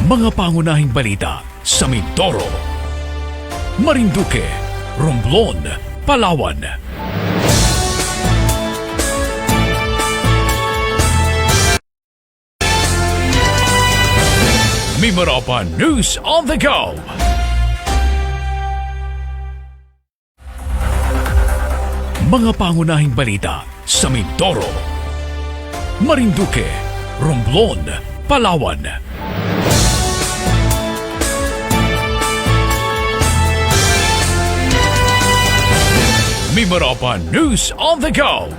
Mga pangunahing balita sa Mindoro, Marinduque, Romblon, Palawan. Mimaropa News on the Go. Mga pangunahing balita sa Mindoro, Marinduque, Romblon, Palawan. Mimaropa News on the Go.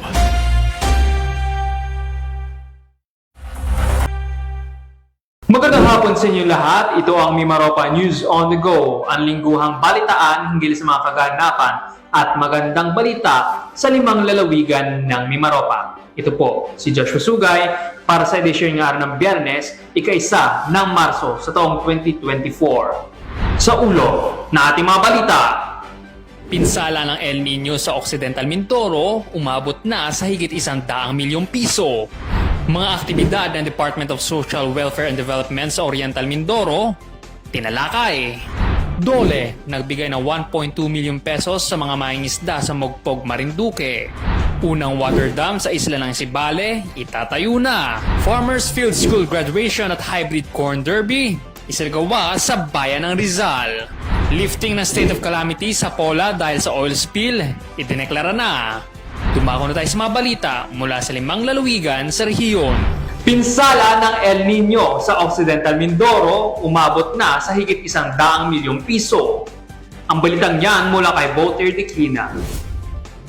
Magandang hapon sa inyo lahat. Ito ang Mimaropa News on the Go, ang lingguhang balitaan hinggil sa mga kaganapan at magandang balita sa 5 lalawigan ng Mimaropa. Ito po si Joshua Sugay para sa edisyon ng araw ng Biyernes, ika-1 ng Marso sa taong 2024. Sa ulo na ating mga balita, pinsala ng El Nino sa Occidental Mindoro umabot na sa higit 100 milyong piso. Mga aktibidad ng Department of Social Welfare and Development sa Oriental Mindoro, tinalakay. Dole, nagbigay ng 1.2 milyong pesos sa mga mangingisda sa Mogpog, Marinduque. Unang water dam sa isla ng Sibale, itatayo na. Farmers Field School graduation at hybrid corn derby, isagawa sa bayan ng Rizal. Lifting ng state of calamity sa Pola dahil sa oil spill, idineklara na. Tumako na tayo sa mga balita mula sa 5 lalawigan sa rehiyon. pinsala ng El Nino sa Occidental Mindoro umabot na sa higit 100 milyong piso. Ang balitang yan mula kay Walter Diclina.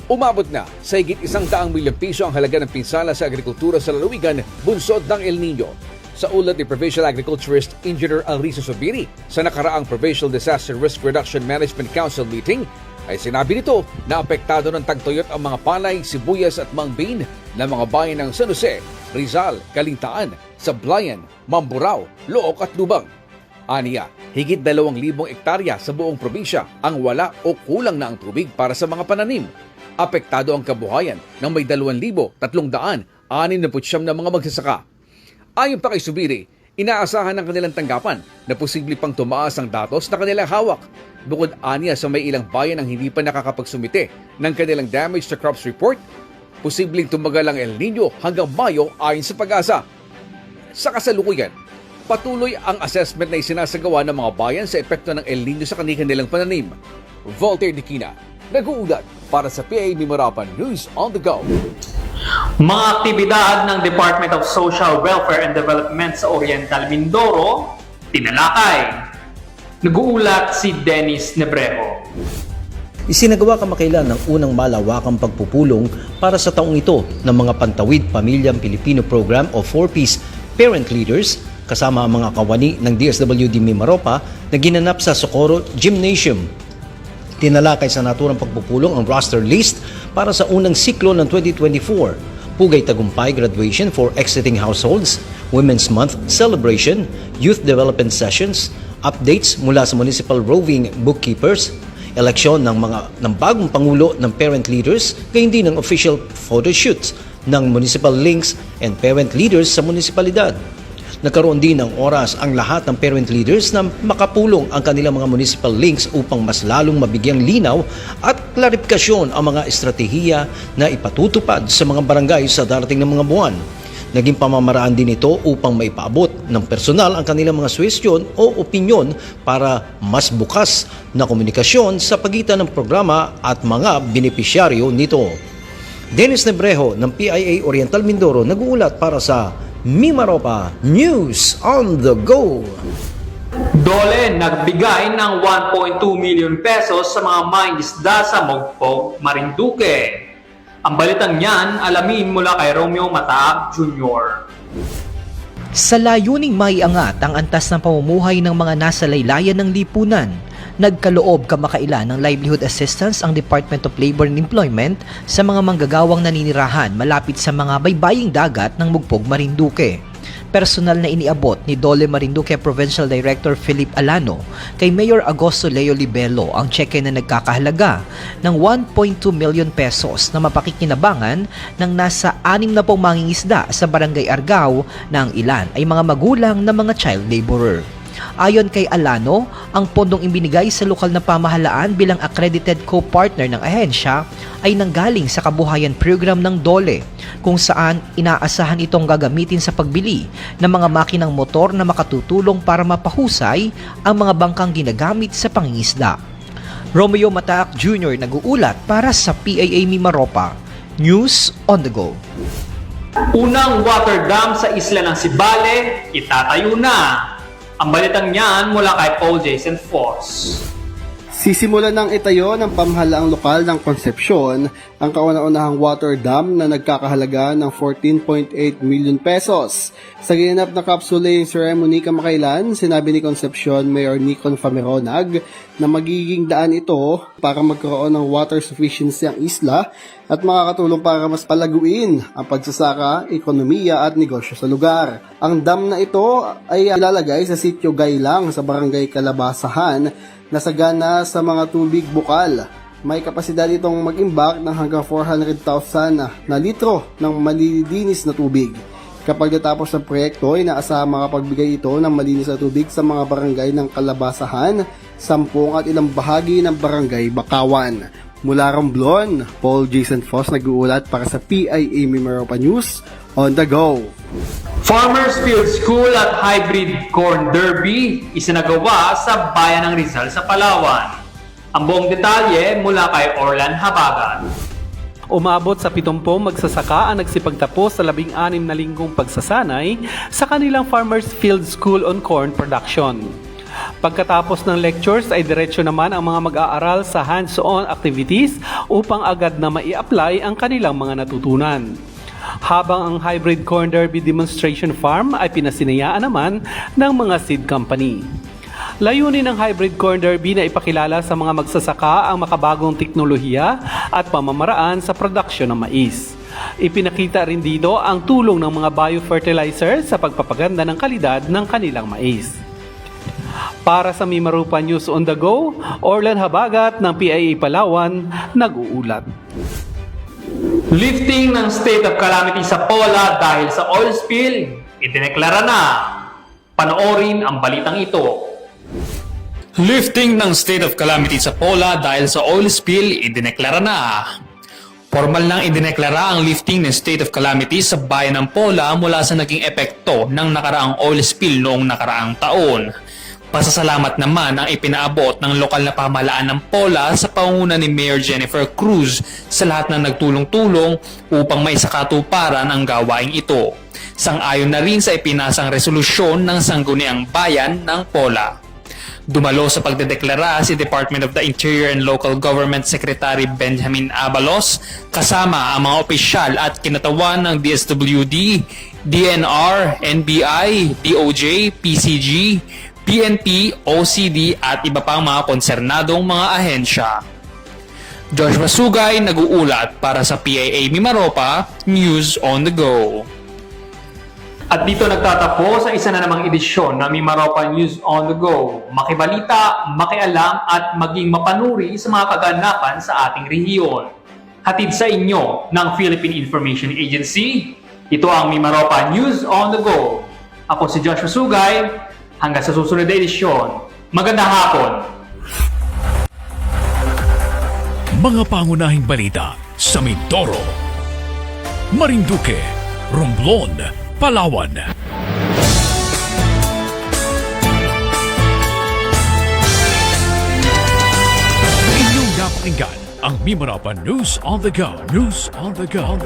Umabot na sa higit 100 milyong piso ang halaga ng pinsala sa agrikultura sa lalawigan bunsod ng El Nino. Sa ulat ni Provincial Agriculturist Engineer Alrizo Subiri sa nakaraang Provincial Disaster Risk Reduction Management Council meeting, ay sinabi nito na apektado ng tagtuyot ang mga palay, sibuyas at mangbin ng mga bayan ng San Jose, Rizal, Calintaan, Sablayan, Mamburao, Looc at Lubang. Aniya, higit 2,000 ektarya sa buong probinsya ang wala o kulang na ang tubig para sa mga pananim. Apektado ang kabuhayan ng may 2,369 na mga magsasaka. Ayon pa kay Subiri, inaasahan ng kanilang tanggapan na posible pang tumaas ang datos na kanilang hawak. Bukod aniya sa may ilang bayan ang hindi pa nakakapagsumite ng kanilang damage to crops report, posibleng tumagal ang El Nino hanggang Mayo ayon sa Pag-asa. Sa kasalukuyan, patuloy ang assessment na isinasagawa ng mga bayan sa epekto ng El Nino sa kanilang pananim. Walter Diclina, nag-uulat para sa PA Mimaropa News on the Go. Mga aktibidad ng Department of Social Welfare and Development sa Oriental Mindoro, tinalakay. Nag-uulat si Dennis Nebrejo. Isinagawa kamakailan ng unang malawakang pagpupulong para sa taong ito ng mga Pantawid Pamilyang Pilipino Program o 4Ps Parent Leaders kasama ang mga kawani ng DSWD Mimaropa na ginanap sa Socorro Gymnasium. Tinalakay sa naturang pagpupulong ang roster list para sa unang siklo ng 2024, Pugay Tagumpay Graduation for Exiting Households, Women's Month Celebration, Youth Development Sessions, updates mula sa Municipal Roving Bookkeepers, eleksyon ng bagong Pangulo ng Parent Leaders, gayon din ng official photoshoots ng Municipal Links and Parent Leaders sa munisipalidad. Nagkaroon din ng oras ang lahat ng parent leaders na makapulong ang kanilang mga municipal links upang mas lalong mabigyang linaw at klarifikasyon ang mga estratehiya na ipatutupad sa mga barangay sa darating ng mga buwan. Naging pamamaraan din ito upang maipaabot ng personal ang kanilang mga suwestyon o opinyon para mas bukas na komunikasyon sa pagitan ng programa at mga benepisyaryo nito. Dennis Nebrejo ng PIA Oriental Mindoro nag-uulat para sa Mimaropa News on the Go. Dole nagbigay ng 1.2 million pesos sa mga mangingisda sa Mogpog, Marinduque. Ang balitang yan, alamin mula kay Romeo Mataab Jr. Sa layuning maiangat ang antas ng pamumuhay ng mga nasa laylayan ng lipunan, nagkaloob kamakailan ng livelihood assistance ang Department of Labor and Employment sa mga manggagawang naninirahan malapit sa mga baybaying dagat ng Mogpog, Marinduque. Personal na iniabot ni Dole Marinduque Provincial Director Philip Alano kay Mayor Agosto Leo Libelo ang cheque na nagkakahalaga ng 1.2 million pesos na mapakikinabangan ng nasa 60 mangingisda sa Barangay Argao na ang ilan ay mga magulang ng mga child laborer. Ayon kay Alano, ang pondong ibinigay sa lokal na pamahalaan bilang accredited co-partner ng ahensya ay nanggaling sa kabuhayan program ng DOLE, kung saan inaasahan itong gagamitin sa pagbili ng mga makinang motor na makatutulong para mapahusay ang mga bangkang ginagamit sa pangingisda. Romeo Mataak Jr. nag-uulat para sa PIA Mimaropa, News on the Go. Unang water dam sa isla ng Sibale, itatayo na. Ang balitang niyan mula kay Paul Jason Foss. Sisimulan ng itayo ng pamahalaang lokal ng Concepcion ang kauna-unahang water dam na nagkakahalaga ng 14.8 million pesos. Sa ginanap na capsuling ceremony kamakailan, sinabi ni Concepcion Mayor Nicon Fameronag na magiging daan ito para magkaroon ng water sufficiency ang isla at makakatulong para mas palaguin ang pagsasaka, ekonomiya at negosyo sa lugar. Ang dam na ito ay ilalagay sa sitio Gaylang sa barangay Calabasahan na sagana sa mga tubig bukal. May kapasidad itong mag-imbak ng hanggang 400,000 na litro ng malilinis na tubig. Kapag natapos ng proyekto, inaasahan makapagbigay ito ng malinis na tubig sa mga barangay ng Calabasahan, Sampung at ilang bahagi ng barangay Bakawan. Mula Romblon, Paul Jason Foss nag-uulat para sa PIA Mimaropa News on the Go. Farmers Field School at Hybrid Corn Derby isinagawa sa bayan ng Rizal sa Palawan. Ang buong detalye mula kay Orlan Habagan. Umabot sa 70 magsasaka ang nagsipagtapos sa 16 na linggong pagsasanay sa kanilang Farmers Field School on Corn Production. Pagkatapos ng lectures ay diretsyo naman ang mga mag-aaral sa hands-on activities upang agad na mai-apply ang kanilang mga natutunan. Habang ang Hybrid Corn Derby Demonstration Farm ay pinasinayaan naman ng mga seed company. Layunin ng Hybrid Corn Derby na ipakilala sa mga magsasaka ang makabagong teknolohiya at pamamaraan sa produksyon ng mais. Ipinakita rin dito ang tulong ng mga biofertilizer sa pagpapaganda ng kalidad ng kanilang mais. Para sa Mimaropa News on the Go, Orlan Habagat ng PIA Palawan, nag-uulat. Lifting ng state of calamity sa Pola dahil sa oil spill, idineklara na. Panoorin ang balitang ito. Lifting ng state of calamity sa Pola dahil sa oil spill, idineklara na. Formal nang idineklara ang lifting ng state of calamity sa bayan ng Pola mula sa naging epekto ng nakaraang oil spill noong nakaraang taon. Pasasalamat naman ang ipinaabot ng lokal na pamahalaan ng Pola sa pangunguna ni Mayor Jennifer Cruz sa lahat ng nagtulong-tulong upang maisakatuparan ang gawaing ito. Sang-ayon na rin sa ipinasang resolusyon ng Sangguniang Bayan ng Pola. Dumalo sa pagdedeklara si Department of the Interior and Local Government Secretary Benjamin Abalos kasama ang mga opisyal at kinatawan ng DSWD, DNR, NBI, DOJ, PCG, PNP, OCD at iba pang mga konsernadong mga ahensya. Joshua Sugay nag-uulat para sa PIA Mimaropa, News on the Go. At dito nagtatapos ang isa na namang edisyon ng Mimaropa News on the Go. Makibalita, makialam at maging mapanuri sa mga kaganapan sa ating rehiyon. Hatid sa inyo ng Philippine Information Agency. Ito ang Mimaropa News on the Go. Ako si Joshua Sugay. Hanggang sa susunod na edisyon. Magandang hapon! Mga pangunahing balita sa Mindoro, Marinduque, Romblon, Palawan. Inyong napakinggan ang Mimaropa News on the Go. News on the Go.